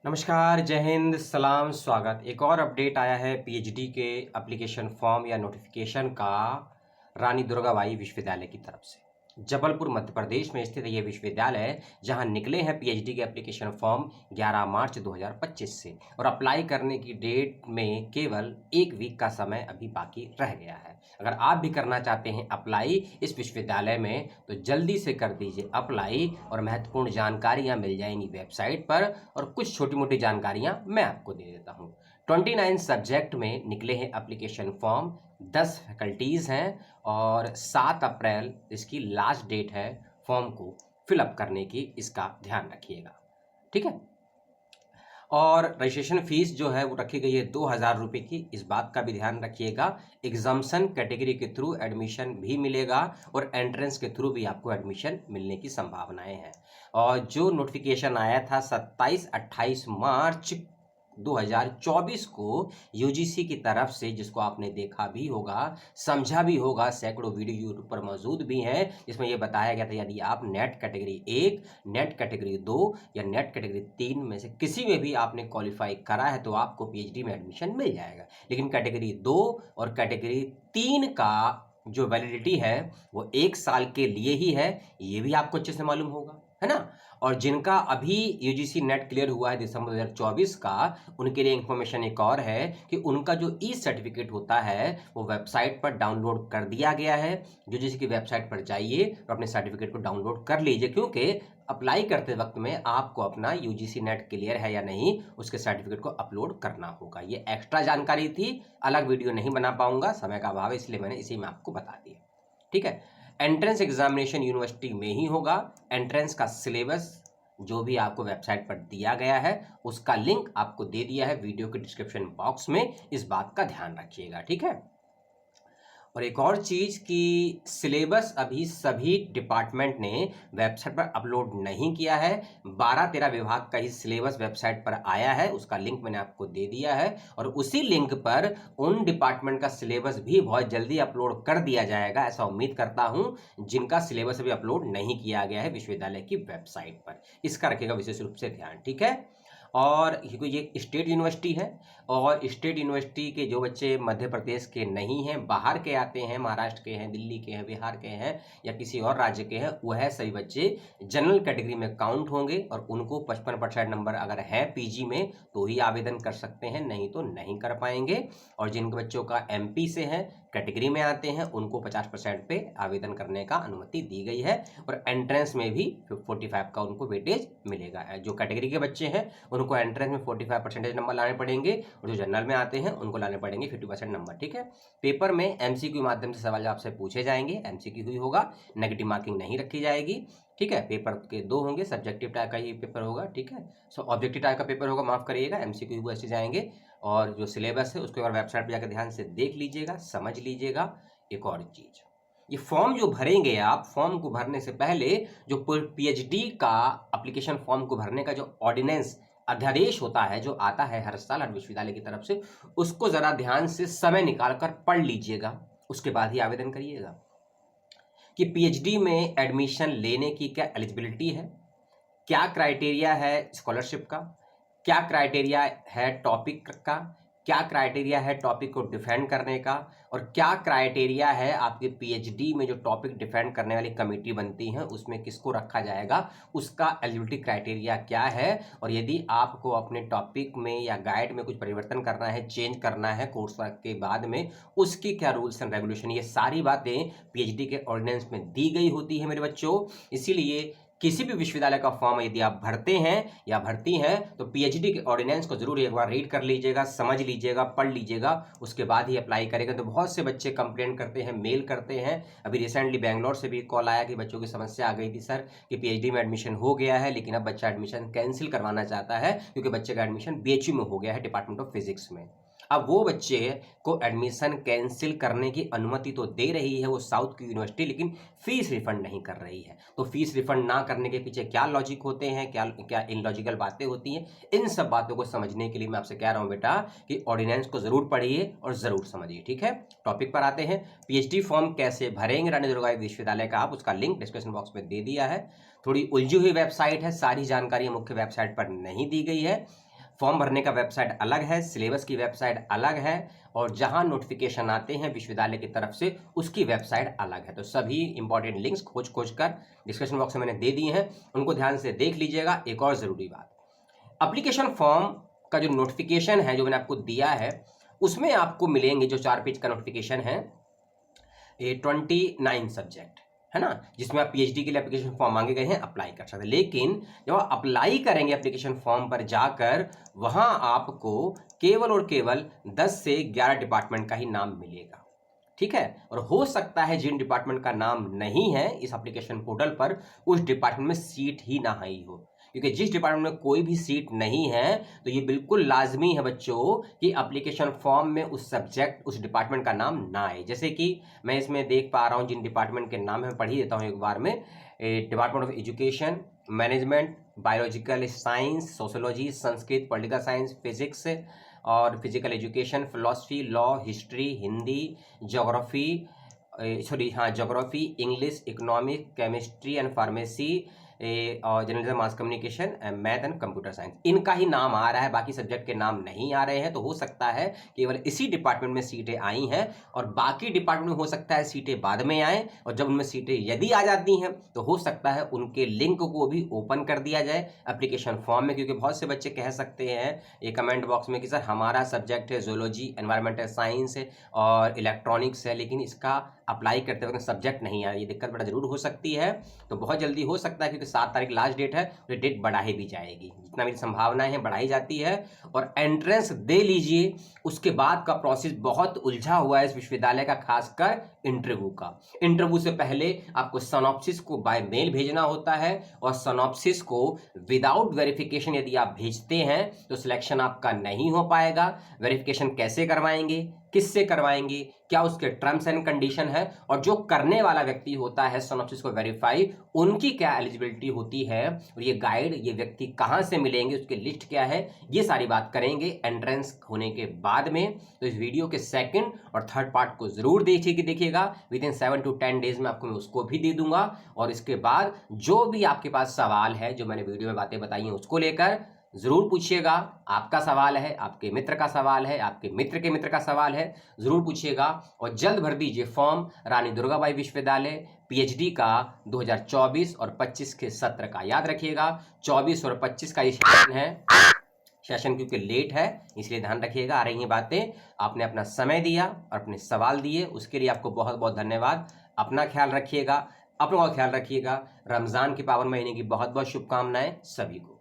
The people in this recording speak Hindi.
नमस्कार, जय हिंद, सलाम, स्वागत। एक और अपडेट आया है पीएचडी के एप्लीकेशन फॉर्म या नोटिफिकेशन का रानी दुर्गाबाई विश्वविद्यालय की तरफ से। जबलपुर मध्य प्रदेश में स्थित ये विश्वविद्यालय जहां निकले हैं पीएचडी के एप्लीकेशन फॉर्म 11 मार्च 2025 से और अप्लाई करने की डेट में केवल एक वीक का समय अभी बाकी रह गया है। अगर आप भी करना चाहते हैं अप्लाई इस विश्वविद्यालय में तो जल्दी से कर दीजिए अप्लाई और महत्वपूर्ण जानकारियां मिल जाएंगी वेबसाइट पर और कुछ छोटी मोटी जानकारियां मैं आपको दे देता हूं। 29 सब्जेक्ट में निकले हैं एप्लीकेशन फॉर्म, 10 फैकल्टीज़ हैं और 7 अप्रैल इसकी लास्ट डेट है फॉर्म को फिलअप करने की, इसका ध्यान रखिएगा। ठीक है। और रजिस्ट्रेशन फीस जो है वो रखी गई है 2000 रुपये की, इस बात का भी ध्यान रखिएगा। एग्जाम्सन कैटेगरी के थ्रू एडमिशन भी मिलेगा और एंट्रेंस के थ्रू भी आपको एडमिशन मिलने की संभावनाएं हैं। और जो नोटिफिकेशन आया था 27-28 मार्च 2024 को यूजीसी की तरफ से, जिसको आपने देखा भी होगा, समझा भी होगा, सैकड़ों वीडियो यूट्यूब पर मौजूद भी हैं, जिसमें यह बताया गया था यदि आप नेट कैटेगरी 1, नेट कैटेगरी 2 या नेट कैटेगरी 3 में से किसी में भी आपने क्वालिफाई करा है तो आपको पीएचडी में एडमिशन मिल जाएगा। लेकिन कैटेगरी 2 और कैटेगरी 3 का जो वैलिडिटी है वो 1 साल के लिए ही है, ये भी आपको अच्छे से मालूम होगा, है ना। और जिनका अभी यूजीसी नेट क्लियर हुआ है दिसंबर 2024 का, उनके लिए इंफॉर्मेशन एक और है कि उनका जो ई सर्टिफिकेट होता है वो वेबसाइट पर डाउनलोड कर दिया गया है। यूजीसी की वेबसाइट पर जाइए और अपने सर्टिफिकेट को डाउनलोड कर लीजिए, क्योंकि अप्लाई करते वक्त में आपको अपना यूजीसी नेट क्लियर है या नहीं उसके सर्टिफिकेट को अपलोड करना होगा। ये एक्स्ट्रा जानकारी थी, अलग वीडियो नहीं बना पाऊंगा, समय का अभाव है, इसलिए मैंने इसी में आपको बता दिया। ठीक है। एंट्रेंस एग्जामिनेशन यूनिवर्सिटी में ही होगा। एंट्रेंस का सिलेबस जो भी आपको वेबसाइट पर दिया गया है उसका लिंक आपको दे दिया है वीडियो के डिस्क्रिप्शन बॉक्स में, इस बात का ध्यान रखिएगा। ठीक है। और एक और चीज़ कि सिलेबस अभी सभी डिपार्टमेंट ने वेबसाइट पर अपलोड नहीं किया है। 12-13 विभाग का ही सिलेबस वेबसाइट पर आया है, उसका लिंक मैंने आपको दे दिया है और उसी लिंक पर उन डिपार्टमेंट का सिलेबस भी बहुत जल्दी अपलोड कर दिया जाएगा, ऐसा उम्मीद करता हूं, जिनका सिलेबस अभी अपलोड नहीं किया गया है विश्वविद्यालय की वेबसाइट पर। इसका रखेगा विशेष रूप से ध्यान। ठीक है। और क्योंकि ये स्टेट यूनिवर्सिटी है और स्टेट यूनिवर्सिटी के जो बच्चे मध्य प्रदेश के नहीं हैं, बाहर के आते हैं, महाराष्ट्र के हैं, दिल्ली के हैं, बिहार के हैं या किसी और राज्य के हैं, वह सभी बच्चे जनरल कैटेगरी में काउंट होंगे और उनको 55% नंबर अगर है पीजी में तो ही आवेदन कर सकते हैं, नहीं तो नहीं कर पाएंगे। और जिन बच्चों का एमपी से है, कैटेगरी में आते हैं, उनको 50% पे आवेदन करने का अनुमति दी गई है और एंट्रेंस में भी 45 का उनको वेटेज मिलेगा। जो कैटेगरी के बच्चे हैं उनको एंट्रेंस में 45% नंबर लाने पड़ेंगे और जो जनरल में आते हैं उनको लाने पड़ेंगे 50% नंबर। ठीक है। पेपर में एमसीक्यू माध्यम से सवाल आपसे पूछे जाएंगे, एमसीक्यू ही होगा, नेगेटिव मार्किंग नहीं रखी जाएगी। ठीक है। पेपर के 2 होंगे, सब्जेक्टिव टाइप का ही पेपर होगा। ठीक है। ऑब्जेक्टिव टाइप का पेपर होगा, माफ करिएगा, एमसीक्यू ऐसे जाएंगे। और जो सिलेबस है उसको एक बार वेबसाइट पर जाकर ध्यान से देख लीजिएगा, समझ लीजिएगा। एक और चीज, ये फॉर्म जो भरेंगे आप, फॉर्म को भरने से पहले जो पीएचडी का एप्लीकेशन फॉर्म को भरने का जो ऑर्डिनेंस अध्यादेश होता है जो आता है हर साल हर विश्वविद्यालय की तरफ से, उसको जरा ध्यान से समय निकालकर पढ़ लीजिएगा, उसके बाद ही आवेदन करिएगा कि पीएचडी में एडमिशन लेने की क्या एलिजिबिलिटी है, क्या क्राइटेरिया है स्कॉलरशिप का, क्या क्राइटेरिया है टॉपिक का, क्या क्राइटेरिया है टॉपिक को डिफेंड करने का, और क्या क्राइटेरिया है आपके पीएचडी में जो टॉपिक डिफेंड करने वाली कमेटी बनती है उसमें किसको रखा जाएगा, उसका एलिजिबिलिटी क्राइटेरिया क्या है। और यदि आपको अपने टॉपिक में या गाइड में कुछ परिवर्तन करना है, चेंज करना है कोर्स वर्क के बाद में, उसकी क्या रूल्स एंड रेगुलेशन, ये सारी बातें पीएचडी के ऑर्डिनेंस में दी गई होती है मेरे बच्चों। इसीलिए किसी भी विश्वविद्यालय का फॉर्म यदि आप भरते हैं या भरती हैं तो पीएचडी के ऑर्डिनेंस को जरूर एक बार रीड कर लीजिएगा, समझ लीजिएगा, पढ़ लीजिएगा, उसके बाद ही अप्लाई करेगा। तो बहुत से बच्चे कंप्लेन करते हैं, मेल करते हैं। अभी रिसेंटली बैंगलोर से भी कॉल आया कि बच्चों की समस्या आ गई थी सर कि पीएचडी में एडमिशन हो गया है लेकिन अब बच्चा एडमिशन कैंसिल करवाना चाहता है क्योंकि बच्चे का एडमिशन बीएचयू में हो गया है, डिपार्टमेंट ऑफ फिजिक्स में। अब वो बच्चे को एडमिशन कैंसिल करने की अनुमति तो दे रही है वो साउथ की यूनिवर्सिटी, लेकिन फीस रिफंड नहीं कर रही है। तो फीस रिफंड ना करने के पीछे क्या लॉजिक होते हैं, क्या क्या इनलॉजिकल बातें होती हैं, इन सब बातों को समझने के लिए मैं आपसे कह रहा हूं बेटा कि ऑर्डिनेंस को जरूर पढ़िए और जरूर समझिए। ठीक है। टॉपिक पर आते हैं, पीएचडी फॉर्म कैसे भरेंगे रानी दुर्गाबाई विश्वविद्यालय का, आप उसका लिंक डिस्क्रिप्शन बॉक्स में दे दिया है। थोड़ी उलझी हुई वेबसाइट है, सारी जानकारी मुख्य वेबसाइट पर नहीं दी गई है। फॉर्म भरने का वेबसाइट अलग है, सिलेबस की वेबसाइट अलग है, और जहां नोटिफिकेशन आते हैं विश्वविद्यालय की तरफ से उसकी वेबसाइट अलग है। तो सभी इंपॉर्टेंट लिंक्स खोज खोज कर डिस्क्रिप्शन बॉक्स में मैंने दे दिए हैं, उनको ध्यान से देख लीजिएगा। एक और ज़रूरी बात, एप्लीकेशन फॉर्म का जो नोटिफिकेशन है जो मैंने आपको दिया है, उसमें आपको मिलेंगे जो 4 पेज का नोटिफिकेशन है, ये 29 सब्जेक्ट है ना, जिसमें आप पीएचडी के लिए एप्लीकेशन फॉर्म मांगे गए हैं, अप्लाई कर सकते हैं। लेकिन जब आप अप्लाई करेंगे एप्लीकेशन फॉर्म पर जाकर, वहां आपको केवल और केवल 10 से 11 डिपार्टमेंट का ही नाम मिलेगा, ठीक है। और हो सकता है जिन डिपार्टमेंट का नाम नहीं है इस एप्लीकेशन पोर्टल पर, उस डिपार्टमेंट में सीट ही ना आई हो, क्योंकि जिस डिपार्टमेंट में कोई भी सीट नहीं है तो ये बिल्कुल लाजमी है बच्चों कि एप्लीकेशन फॉर्म में उस सब्जेक्ट उस डिपार्टमेंट का नाम ना आए। जैसे कि मैं इसमें देख पा रहा हूँ जिन डिपार्टमेंट के नाम है, पढ़ ही देता हूँ एक बार में। Department of education, management, biological science, sociology, Sanskrit, political science, physics और physical education, philosophy, law, history, Hindi, geography, geography, English, economic, chemistry and pharmacy, और journalism, mass communication, math and computer science, इनका ही नाम आ रहा है, बाकी सब्जेक्ट के नाम नहीं आ रहे हैं। तो हो सकता है केवल इसी डिपार्टमेंट में सीटें आई हैं और बाकी डिपार्टमेंट में हो सकता है सीटें बाद में आए, और जब उनमें सीटें यदि आ जाती हैं तो हो सकता है उनके लिंक को भी ओपन कर दिया जाए एप्लीकेशन फॉर्म में। क्योंकि बहुत से बच्चे कह सकते हैं ये कमेंट बॉक्स में कि सर हमारा सब्जेक्ट है जूलॉजी, एनवायरमेंटल साइंस और इलेक्ट्रॉनिक्स है, लेकिन इसका अप्लाई करते वक्त सब्जेक्ट नहीं आया। ये दिक्कत बड़ा जरूर हो सकती है। तो बहुत जल्दी हो सकता है, क्योंकि 7 तारीख लास्ट डेट है, तो डेट बढ़ाई भी जाएगी, जितना मेरी संभावनाएं हैं बढ़ाई जाती है। और एंट्रेंस दे लीजिए, उसके बाद का प्रोसेस बहुत उलझा हुआ है इस विश्वविद्यालय का, खासकर इंटरव्यू का। इंटरव्यू से पहले आपको सनॉप्सिस को बाय मेल भेजना होता है, और सनॉप्सिस को विदाउट वेरिफिकेशन यदि आप भेजते हैं तो सिलेक्शन आपका नहीं हो पाएगा। वेरिफिकेशन कैसे करवाएंगे, किससे करवाएंगे, क्या उसके टर्म्स एंड कंडीशन है, और जो करने वाला व्यक्ति होता है सनॉप्सिस को वेरीफाई, उनकी क्या एलिजिबिलिटी होती है, और ये गाइड, ये व्यक्ति कहां से मिलेंगे, उसकी लिस्ट क्या है, ये सारी बात करेंगे एंट्रेंस होने के बाद में। तो इस वीडियो के सेकंड और थर्ड पार्ट को जरूर देखिएगा। विद इन 7 to 10 डेज में आपको मैं उसको भी दे दूंगा। और इसके बाद जो भी आपके पास सवाल है, जो मैंने वीडियो में बातें बताई हैं, उसको लेकर जरूर पूछिएगा। आपका सवाल है, आपके मित्र का सवाल है, आपके मित्र के मित्र का सवाल है, जरूर पूछिएगा। और जल्द भर दीजिए फॉर्म रानी दुर्गाबाई विश्वविद्यालय पीएचडी का 2024 और 25 के सत्र का। याद रखिएगा 24 और 25 का ये सेशन है, सेशन क्योंकि लेट है इसलिए ध्यान रखिएगा। आ रही हैं बातें, आपने अपना समय दिया और अपने सवाल दिए, उसके लिए आपको बहुत बहुत धन्यवाद। अपना ख्याल रखिएगा, अपना ख्याल रखिएगा। रमजान के पावन महीने की बहुत बहुत शुभकामनाएं सभी को।